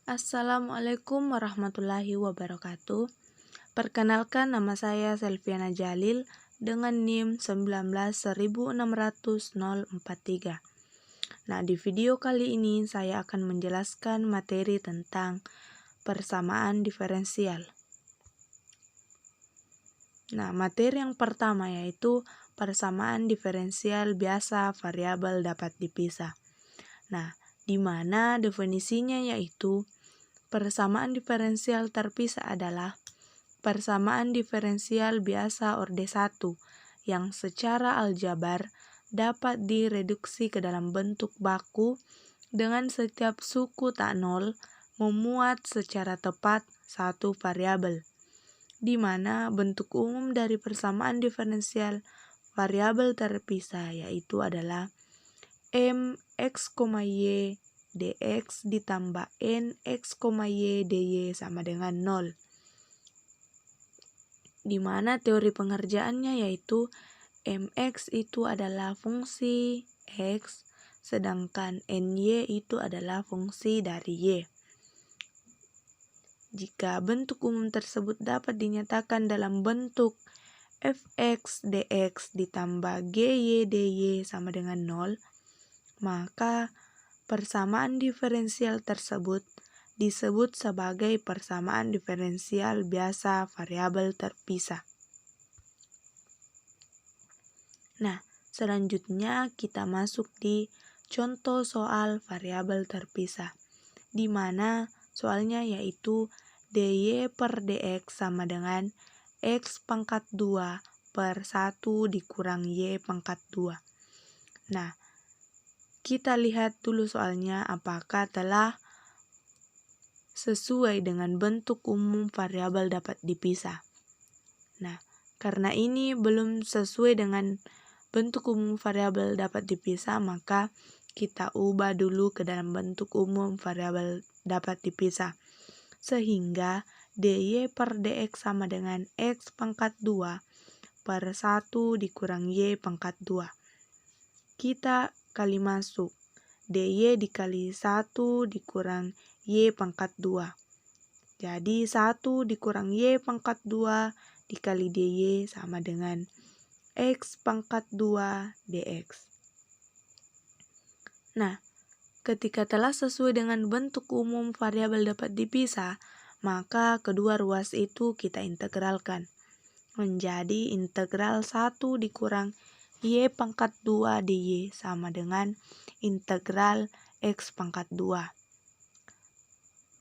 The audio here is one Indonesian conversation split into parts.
Assalamualaikum warahmatullahi wabarakatuh. Perkenalkan, nama saya Selviana Jalil dengan NIM 1916043. Nah, di video kali ini saya akan menjelaskan materi tentang persamaan diferensial. Nah, materi yang pertama yaitu persamaan diferensial biasa variabel dapat dipisah. Nah, di mana definisinya yaitu persamaan diferensial terpisah adalah persamaan diferensial biasa orde 1 yang secara aljabar dapat direduksi ke dalam bentuk baku dengan setiap suku tak nol memuat secara tepat satu variabel, di mana bentuk umum dari persamaan diferensial variabel terpisah yaitu adalah mx, y dx ditambah nx, y dy sama dengan 0. Di mana teori pengerjaannya yaitu mx itu adalah fungsi x, sedangkan ny itu adalah fungsi dari y. Jika bentuk umum tersebut dapat dinyatakan dalam bentuk fx dx ditambah gy dy sama dengan 0, maka persamaan diferensial tersebut disebut sebagai persamaan diferensial biasa variabel terpisah. Nah, selanjutnya kita masuk di contoh soal variabel terpisah, di mana soalnya yaitu dy per dx sama dengan x pangkat 2 per 1 dikurang y pangkat 2. Nah, kita lihat dulu soalnya apakah telah sesuai dengan bentuk umum variabel dapat dipisah. Nah, karena ini belum sesuai dengan bentuk umum variabel dapat dipisah, maka kita ubah dulu ke dalam bentuk umum variabel dapat dipisah. Sehingga dy per dx sama dengan x pangkat 2 per 1 dikurang y pangkat 2. Kita kali masuk, dy dikali 1 dikurang y pangkat 2. Jadi 1 dikurang y pangkat 2 dikali dy sama dengan x pangkat 2 dx. Nah, ketika telah sesuai dengan bentuk umum variabel dapat dipisah, maka kedua ruas itu kita integralkan menjadi integral 1 dikurang y pangkat 2 dy sama dengan integral x pangkat 2.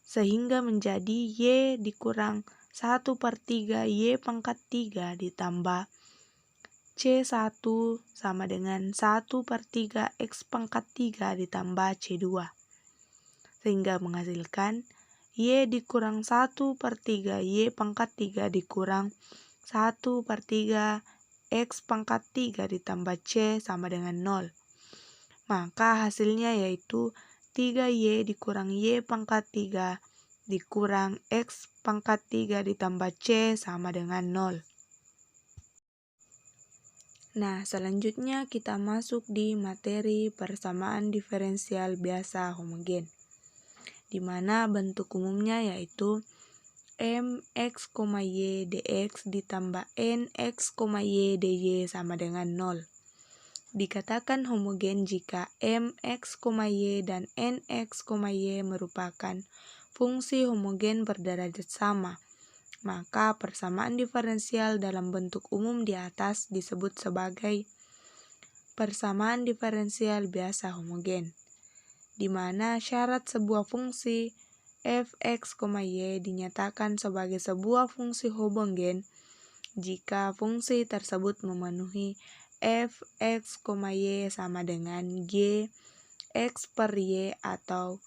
Sehingga menjadi y dikurang 1/3 y pangkat 3 ditambah C1 sama dengan 1/3 x pangkat 3 ditambah C2. Sehingga menghasilkan y dikurang 1/3 y pangkat 3 dikurang 1/3 x pangkat 3 ditambah C sama dengan 0. Maka hasilnya yaitu 3y dikurang y pangkat 3 dikurang x pangkat 3 ditambah C sama dengan 0. Nah, selanjutnya kita masuk di materi persamaan diferensial biasa homogen, di mana bentuk umumnya yaitu mx, y dx ditambah nx, y dy sama dengan 0. Dikatakan homogen jika mx, y dan nx, y merupakan fungsi homogen berderajat sama, maka persamaan diferensial dalam bentuk umum di atas disebut sebagai persamaan diferensial biasa homogen, di mana syarat sebuah fungsi fx, y dinyatakan sebagai sebuah fungsi homogen jika fungsi tersebut memenuhi fx, y sama dengan g x per y atau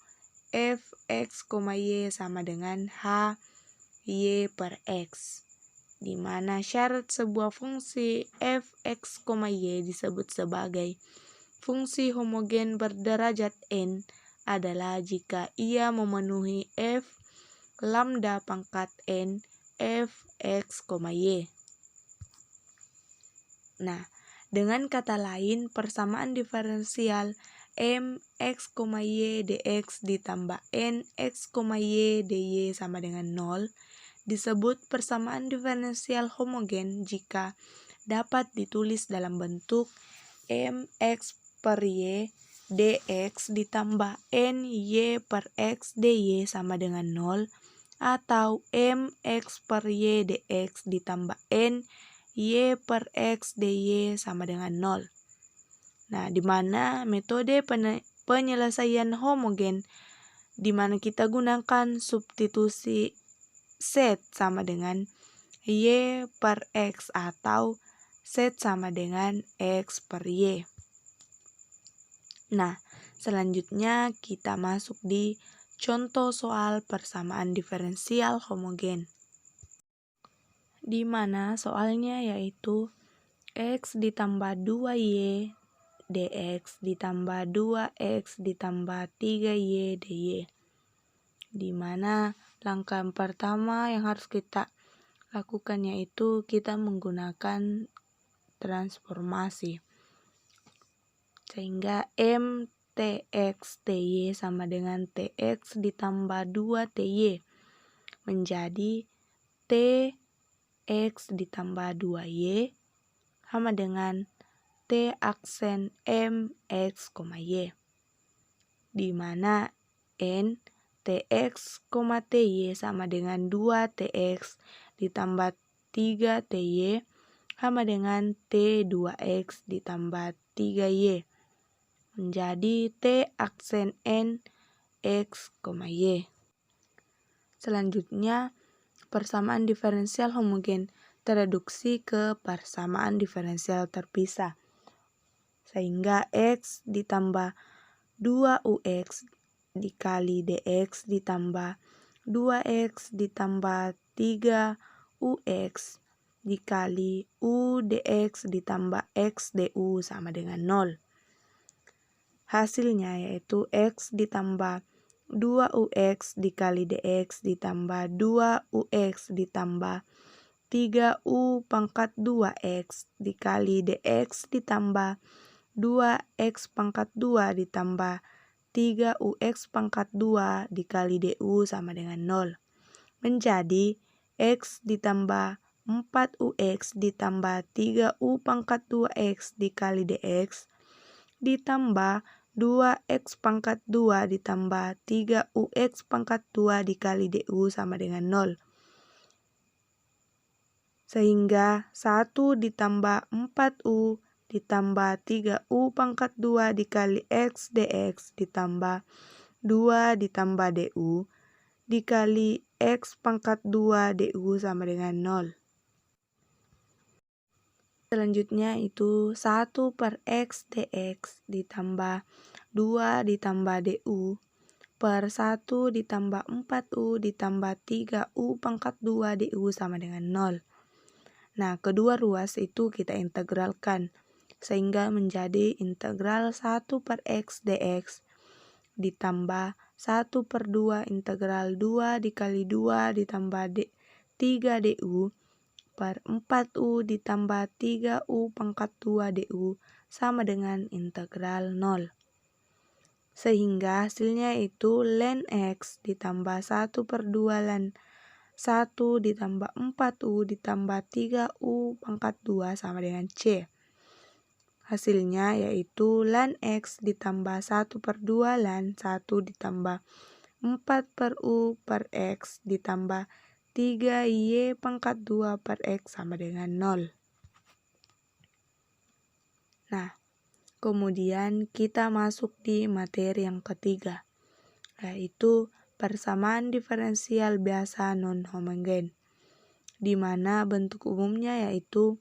fx, y sama dengan h y per x, di mana syarat sebuah fungsi fx, y disebut sebagai fungsi homogen berderajat n adalah jika ia memenuhi f lambda pangkat n fx, y. Nah, dengan kata lain, persamaan diferensial mx, y dx ditambah nx, y dy sama dengan 0 disebut persamaan diferensial homogen jika dapat ditulis dalam bentuk mx per y dx ditambah ny per x dy sama dengan 0 atau mx per y dx ditambah ny per x dy sama dengan 0. Nah, di mana metode penyelesaian homogen di mana kita gunakan substitusi Z sama dengan Y per X atau Z sama dengan X per Y. Nah, selanjutnya kita masuk di contoh soal persamaan diferensial homogen. Di mana soalnya yaitu X ditambah 2Y dx ditambah 2x ditambah 3y dy. Di mana langkah pertama yang harus kita lakukan yaitu kita menggunakan transformasi. Sehingga m tx ty sama dengan tx ditambah 2ty menjadi tx ditambah 2y sama dengan T aksen M, X, Y. Di mana N, TX, TY sama dengan 2TX ditambah 3TY sama dengan T2X ditambah 3Y. Menjadi T aksen N, X, Y. Selanjutnya, persamaan diferensial homogen tereduksi ke persamaan diferensial terpisah. Sehingga X ditambah 2UX dikali DX ditambah 2X ditambah 3UX dikali U DX ditambah X DU sama dengan 0. Hasilnya yaitu X ditambah 2UX dikali DX ditambah 2UX ditambah 3U pangkat 2X dikali DX ditambah 2x pangkat 2 ditambah 3ux pangkat 2 dikali du sama dengan 0. Menjadi x ditambah 4ux ditambah 3u pangkat 2x dikali dx ditambah 2x pangkat 2 ditambah 3ux pangkat 2 dikali du sama dengan 0. Sehingga 1 ditambah 4u ditambah 3u pangkat 2 dikali x dx ditambah 2 ditambah du dikali x pangkat 2 du sama dengan 0. Selanjutnya itu 1 per x dx ditambah 2 ditambah du per 1 ditambah 4u ditambah 3u pangkat 2 du sama dengan 0. Nah, kedua ruas itu kita integralkan. Sehingga menjadi integral 1 per x dx ditambah 1 per 2 integral 2 dikali 2 ditambah 3 du per 4u ditambah 3u pangkat 2 du sama dengan integral 0. Sehingga hasilnya itu ln x ditambah 1 per 2 ln 1 ditambah 4u ditambah 3u pangkat 2 sama dengan c. Hasilnya yaitu ln x ditambah 1 per 2 ln 1 ditambah 4 per u per x ditambah 3y pangkat 2 per x sama dengan 0. Nah, kemudian kita masuk di materi yang ketiga, yaitu persamaan diferensial biasa non-homogen, di mana bentuk umumnya yaitu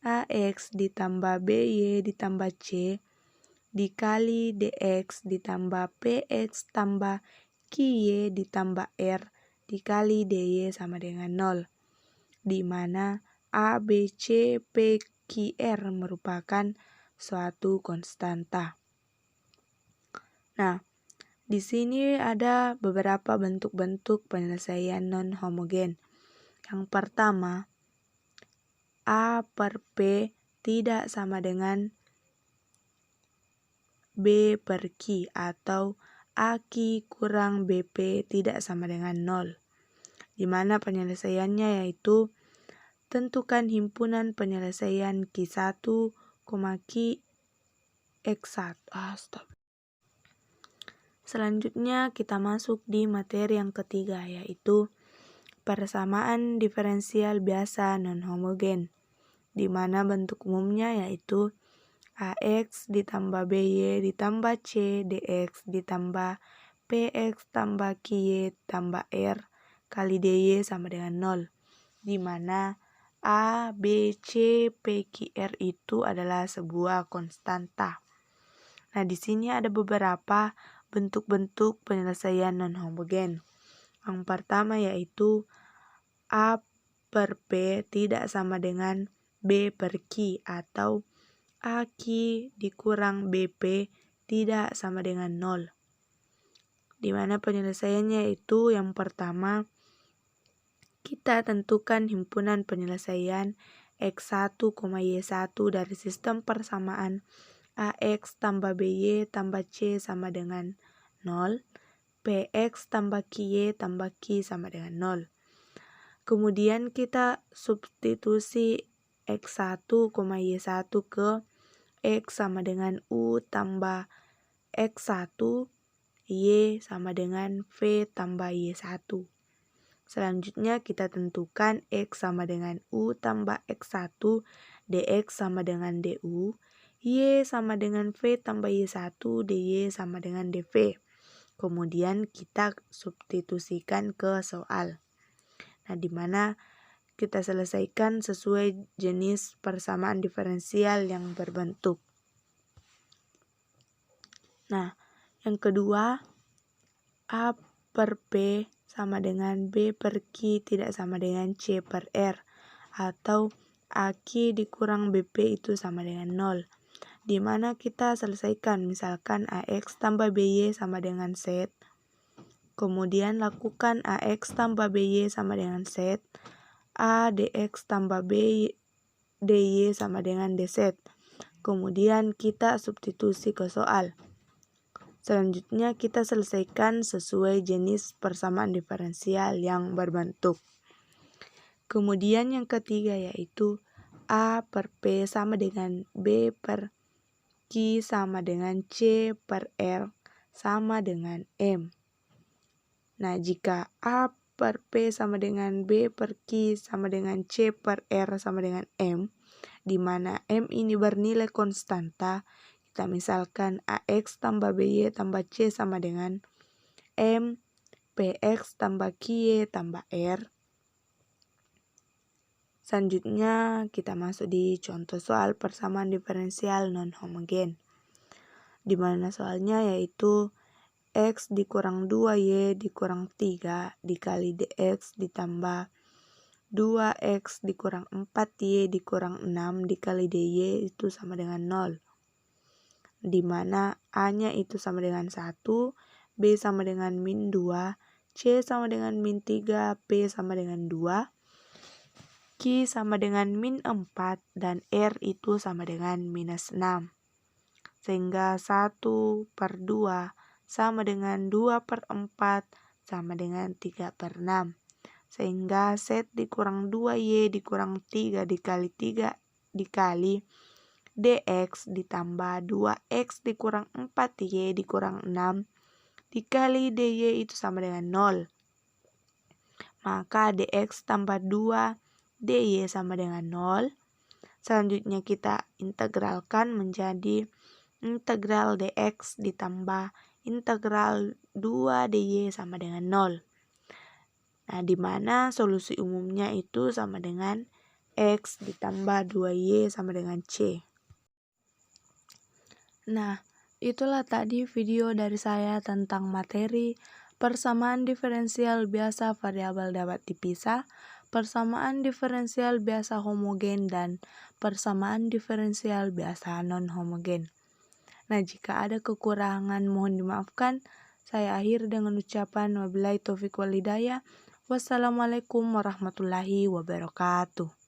AX ditambah BY ditambah C dikali DX ditambah PX tambah QY ditambah R dikali DY sama dengan 0. Di mana A, B, C, P, Q, R merupakan suatu konstanta. Nah, di sini ada beberapa bentuk-bentuk penyelesaian non-homogen. Yang pertama, A per P tidak sama dengan B per Q atau AQ kurang BP tidak sama dengan 0. Di mana penyelesaiannya yaitu tentukan himpunan penyelesaian Q1, Q(X1). Selanjutnya kita masuk di materi yang ketiga yaitu persamaan diferensial biasa non-homogen, di mana bentuk umumnya yaitu AX ditambah BY ditambah C DX ditambah PX tambah QY tambah R kali DY sama dengan 0, di mana A, B, C, P, Q, R itu adalah sebuah konstanta. Nah, di sini ada beberapa bentuk-bentuk penyelesaian non-homogen. Yang pertama yaitu A per P tidak sama dengan B per Q atau AQ dikurang BP tidak sama dengan 0. Di mana penyelesaiannya itu yang pertama kita tentukan himpunan penyelesaian X1, Y1 dari sistem persamaan AX tambah BY tambah C sama dengan 0, PX tambah QY tambah Q sama dengan 0. Kemudian kita substitusi X1, Y1 ke X sama dengan U tambah X1, Y sama dengan V tambah Y1. Selanjutnya kita tentukan X sama dengan U tambah X1, DX sama dengan DU, Y sama dengan V tambah Y1, DY sama dengan DV. Kemudian kita substitusikan ke soal. Nah, di mana kita selesaikan sesuai jenis persamaan diferensial yang berbentuk. Nah, yang kedua, A per P sama dengan B per Q tidak sama dengan C per R, atau AQ dikurang BP itu sama dengan 0. Di mana kita selesaikan misalkan AX tambah BY sama dengan Z. Kemudian lakukan AX tambah BY sama dengan Z. A DX tambah B DY sama dengan DZ. Kemudian kita substitusi ke soal. Selanjutnya kita selesaikan sesuai jenis persamaan diferensial yang berbentuk. Kemudian yang ketiga yaitu A per P sama dengan B per Q sama dengan C per R sama dengan M. Nah, jika A per P sama dengan B per Q sama dengan C per R sama dengan M, di mana M ini bernilai konstanta, kita misalkan AX tambah BY tambah C sama dengan M, PX tambah QY tambah R. Selanjutnya kita masuk di contoh soal persamaan diferensial non-homogen, di mana soalnya yaitu X dikurang 2Y dikurang 3 dikali DX ditambah 2X dikurang 4Y dikurang 6 dikali DY itu sama dengan 0. Di mana A-nya itu sama dengan 1, B sama dengan min 2, C sama dengan min 3, P sama dengan 2, Q sama dengan min 4, dan R itu sama dengan minus 6. Sehingga 1 per 2 sama dengan 2 per 4 sama dengan 3 per 6. Sehingga Z dikurang 2Y dikurang 3 dikali 3 dikali DX ditambah 2X dikurang 4Y dikurang 6 dikali DY itu sama dengan 0. Maka DX tambah 2 DY sama dengan 0. Selanjutnya kita integralkan menjadi integral DX ditambah integral 2 DY sama dengan 0. Nah, di mana solusi umumnya itu sama dengan X ditambah 2Y sama dengan C. Nah, itulah tadi video dari saya tentang materi persamaan diferensial biasa variabel dapat dipisah, persamaan diferensial biasa homogen, dan persamaan diferensial biasa non-homogen. Nah, jika ada kekurangan mohon dimaafkan. Saya akhir dengan ucapan wabillahi taufiq wal hidayah. Wassalamualaikum warahmatullahi wabarakatuh.